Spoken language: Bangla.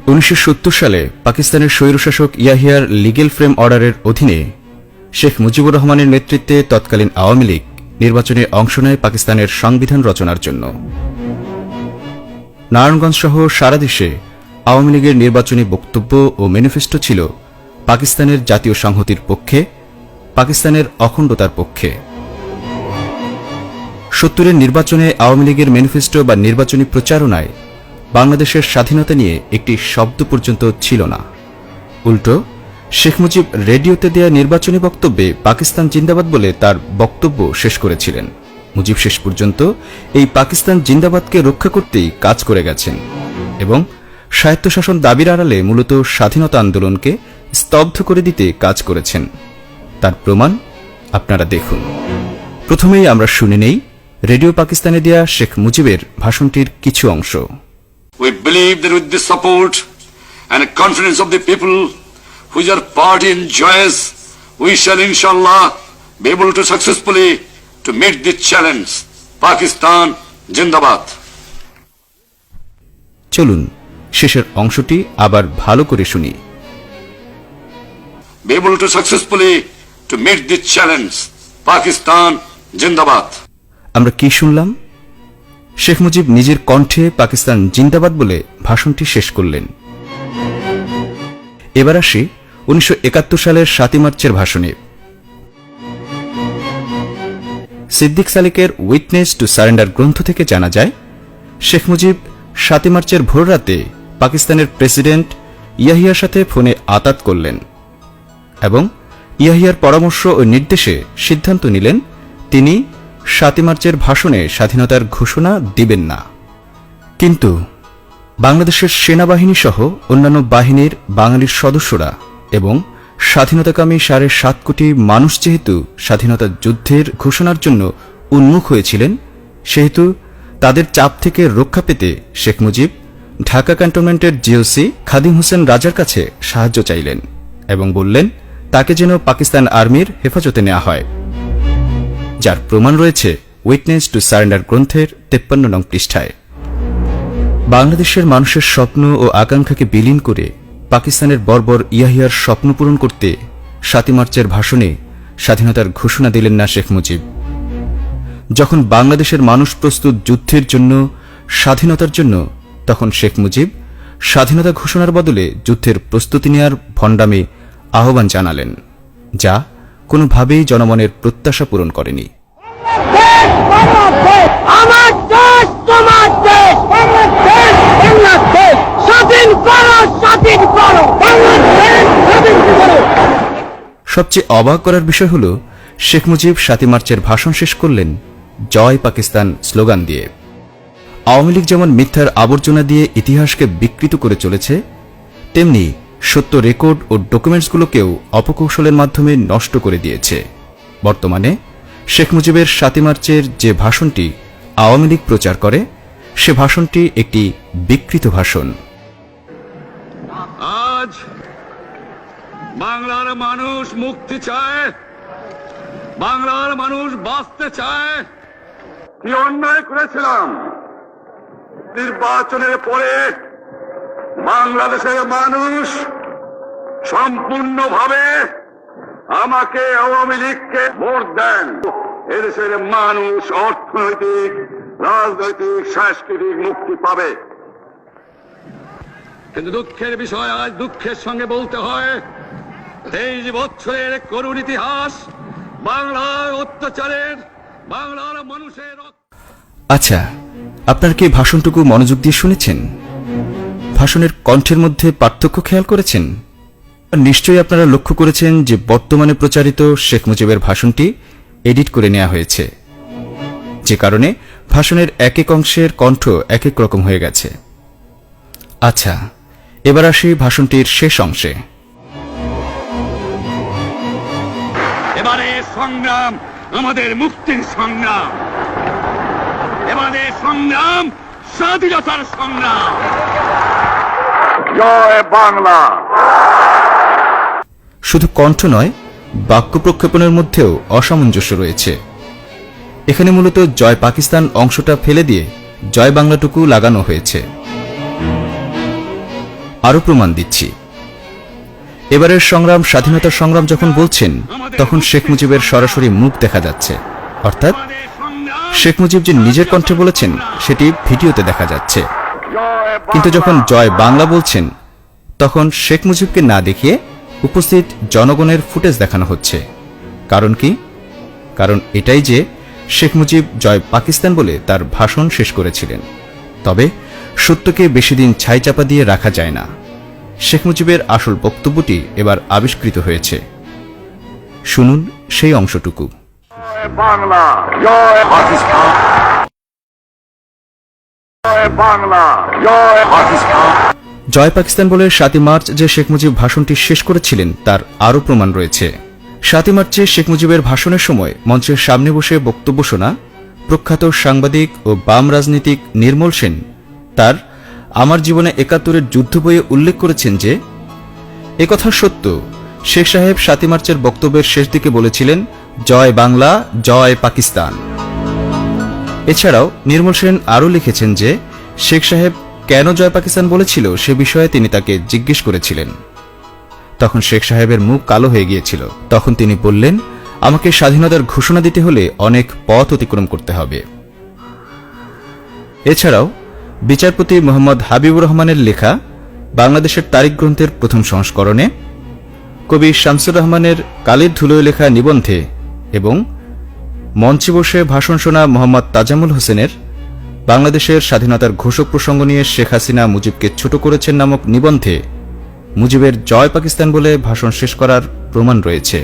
1970 সালে পাকিস্তানের স্বৈরশাসক ইয়াহিয়ার লিগেল ফ্রেম অর্ডারের অধীনে শেখ মুজিবুর রহমানের নেতৃত্বে তৎকালীন আওয়ামী লীগ নির্বাচনে অংশ নেয় পাকিস্তানের সংবিধান রচনার জন্য। নারায়ণগঞ্জ সহ সারা দেশে আওয়ামী লীগের নির্বাচনী বক্তব্য ও ম্যানিফেস্টো ছিল পাকিস্তানের জাতীয় সংহতির পক্ষে, পাকিস্তানের অখণ্ডতার পক্ষে। 70-এর নির্বাচনে আওয়ামী লীগের ম্যানিফেস্টো বা নির্বাচনী প্রচারণায় বাংলাদেশের স্বাধীনতা নিয়ে একটি শব্দ পর্যন্ত ছিল না। উল্টো শেখ মুজিব রেডিওতে দেয়া নির্বাচনী বক্তব্যে পাকিস্তান জিন্দাবাদ বলে তার বক্তব্য শেষ করেছিলেন। মুজিব শেষ পর্যন্ত এই পাকিস্তান জিন্দাবাদকে রক্ষা করতেই কাজ করে গেছেন এবং স্বায়ত্তশাসন দাবির আড়ালে মূলত স্বাধীনতা আন্দোলনকে স্তব্ধ করে দিতে কাজ করেছেন। তার প্রমাণ আপনারা দেখুন। প্রথমেই আমরা শুনে নেই রেডিও পাকিস্তানে দেয়া শেখ মুজিবের ভাষণটির কিছু অংশ। We believe that with the support and confidence of the people which our party enjoys, we shall inshallah be able to successfully to meet this challenge. Pakistan Jindabad. চলুন শেষের অংশটি আবার ভালো করে শুনি। Be able to successfully to meet this challenge. Pakistan Jindabad. আমরা কি শুনলাম? শেখ মুজিব নিজের কণ্ঠে পাকিস্তান জিন্দাবাদ বলে ভাষণটি শেষ করলেন। এবার আসি 1971 সালের 7 মার্চের ভাষণে। সিদ্দিক সালিকের উইটনেস টু সারেন্ডার গ্রন্থ থেকে জানা যায়, শেখ মুজিব 7 মার্চের ভোররাতে পাকিস্তানের প্রেসিডেন্ট ইয়াহিয়ার সাথে ফোনে আতাত করলেন এবং ইয়াহিয়ার পরামর্শ ও নির্দেশে সিদ্ধান্ত নিলেন তিনি 7 মার্চের ভাষণে স্বাধীনতার ঘোষণা দিবেন না। কিন্তু বাংলাদেশের সেনাবাহিনী সহ অন্যান্য বাহিনীর বাঙালির সদস্যরা এবং স্বাধীনতাকামী 7.5 কোটি মানুষ যেহেতু স্বাধীনতা যুদ্ধের ঘোষণার জন্য উন্মুখ হয়েছিলেন, সেহেতু তাদের চাপ থেকে রক্ষা পেতে শেখ মুজিব ঢাকা ক্যান্টনমেন্টের জিওসি খাদিম হোসেন রাজার কাছে সাহায্য চাইলেন এবং বললেন তাকে যেন পাকিস্তান আর্মির হেফাজতে নেওয়া হয়, যার প্রমাণ রয়েছে উইটনেস টু সারেন্ডার গ্রন্থের 53 নং পৃষ্ঠায়। বাংলাদেশের মানুষের স্বপ্ন ও আকাঙ্ক্ষাকে বিলীন করে পাকিস্তানের বর্বর ইয়াহিয়ার স্বপ্ন পূরণ করতে 7 মার্চের ভাষণে স্বাধীনতার ঘোষণা দিলেন না শেখ মুজিব। যখন বাংলাদেশের মানুষ প্রস্তুত যুদ্ধের জন্য, স্বাধীনতার জন্য, তখন শেখ মুজিব স্বাধীনতা ঘোষণার বদলে যুদ্ধের প্রস্তুতি নেওয়ার ভণ্ডামি আহ্বান জানালেন, যা কোনোভাবেই জনমনের প্রত্যাশা পূরণ করেনি। সবচেয়ে অবাক করার বিষয় হল শেখ মুজিব 7 মার্চের ভাষণ শেষ করলেন জয় পাকিস্তান স্লোগান দিয়ে। আওয়ামী লীগ যেমন মিথ্যার আবর্জনা দিয়ে ইতিহাসকে বিকৃত করে চলেছে, তেমনি সত্য রেকর্ড ও ডকুমেন্টসগুলোকেও অপকৌশলের মাধ্যমে নষ্ট করে দিয়েছে। বর্তমানে শেখ মুজিবের 7 মার্চের যে ভাষণটি আওয়ামী লীগ প্রচার করে, সে ভাষণটি একটি বিকৃত ভাষণ। আজ বাংলার মানুষ মুক্তি চায়, বাংলার মানুষ বাঁচতে চায়। কি অন্যায় করেছিলাম নির্বাচনের পরে বাংলাদেশের মানুষ সম্পূর্ণভাবে আমাকে আওয়ামী লীগকে ভোট দেন। এদেশের মানুষ অর্থনৈতিক, রাজনৈতিক, সাংস্কৃতিক মুক্তি পাবে। কিন্তু দুঃখের বিষয়, আজ দুঃখের সঙ্গে বলতে হয় 23 বছরের করুণ ইতিহাস বাংলার অত্যাচারের, বাংলার মানুষের। আচ্ছা, আপনার কি ভাষণটুকু মনোযোগ দিয়ে শুনেছেন? ভাষণের কণ্ঠের মধ্যে পার্থক্য খেয়াল করেছেন? নিশ্চয়ই আপনারা লক্ষ্য করেছেন যে বর্তমানে প্রচারিত শেখ মুজিবের ভাষণটি এডিট করে নেওয়া হয়েছে, যে কারণে ভাষণের এক এক অংশের কণ্ঠ এক এক রকম হয়ে গেছে। আচ্ছা, এবার আসি ভাষণটির শেষ অংশে। এবারে সংগ্রাম আমাদের মুক্তির সংগ্রাম, এবারে সংগ্রাম স্বাধীনতার সংগ্রাম। জয় বাংলা। শুধু কণ্ঠ নয়, বাক্য প্রক্ষেপণের মধ্যেও অসামঞ্জস্য রয়েছে। এখানে মূলত জয় পাকিস্তান অংশটা ফেলে দিয়ে জয় বাংলাটুকু লাগানো হয়েছে। আরও প্রমাণ দিচ্ছি। এবারের সংগ্রাম স্বাধীনতার সংগ্রাম যখন বলছেন, তখন শেখ মুজিবের সরাসরি মুখ দেখা যাচ্ছে, অর্থাৎ শেখ মুজিব যে নিজের কণ্ঠে বলেছেন সেটি ভিডিওতে দেখা যাচ্ছে। কিন্তু যখন জয় বাংলা বলছেন, তখন শেখ মুজিবকে না দেখিয়ে উপস্থিত জনগণের ফুটেজ দেখানো হচ্ছে। কারণ কি? কারণ এটাই যে শেখ মুজিব জয় পাকিস্তান বলে তার ভাষণ শেষ করেছিলেন। তবে সত্যকে বেশিদিন ছাইচাপা দিয়ে রাখা যায় না। শেখ মুজিবের আসল বক্তব্যটি এবার আবিষ্কৃত হয়েছে। শুনুন সেই অংশটুকু। জয় বাংলা, জয় পাকিস্তান, জয় বাংলা, জয় পাকিস্তান। জয় পাকিস্তান বলে 7 মার্চ যে শেখ মুজিব ভাষণটি শেষ করেছিলেন তার আরও প্রমাণ রয়েছে। 7 মার্চে শেখ মুজিবের ভাষণের সময় মঞ্চের সামনে বসে বক্তব্য শোনা প্রখ্যাত সাংবাদিক ও বাম রাজনীতিক নির্মল সেন তার আমার জীবনে 71-এর যুদ্ধ বইয়ে উল্লেখ করেছেন যে একথা সত্য, শেখ সাহেব 7 মার্চের বক্তব্যের শেষ দিকে বলেছিলেন জয় বাংলা, জয় পাকিস্তান। এছাড়াও নির্মল সেন আরও লিখেছেন যে শেখ সাহেব কেন জয় পাকিস্তান বলেছিল সে বিষয়ে তিনি তাকে জিজ্ঞেস করেছিলেন। তখন শেখ সাহেবের মুখ কালো হয়ে গিয়েছিল। তখন তিনি বললেন, আমাকে স্বাধীনতার ঘোষণা দিতে হলে অনেক পথ অতিক্রম করতে হবে। এছাড়াও বিচারপতি মোহাম্মদ হাবিবুর রহমানের লেখা বাংলাদেশের তারিখ গ্রন্থের প্রথম সংস্করণে, কবি শামসুর রহমানের কালির ধুলোয় লেখা নিবন্ধে এবং মঞ্চে বসে ভাষণ শোনা মোহাম্মদ তাজামুল হোসেনের বাংলাদেশের স্বাধীনতার ঘোষক প্রসঙ্গ নিয়ে শেখ হাসিনা মুজিবকে ছোট করেছেন নামক নিবন্ধে মুজিবের জয় পাকিস্তান বলে ভাষণ শেষ করার প্রমাণ রয়েছে।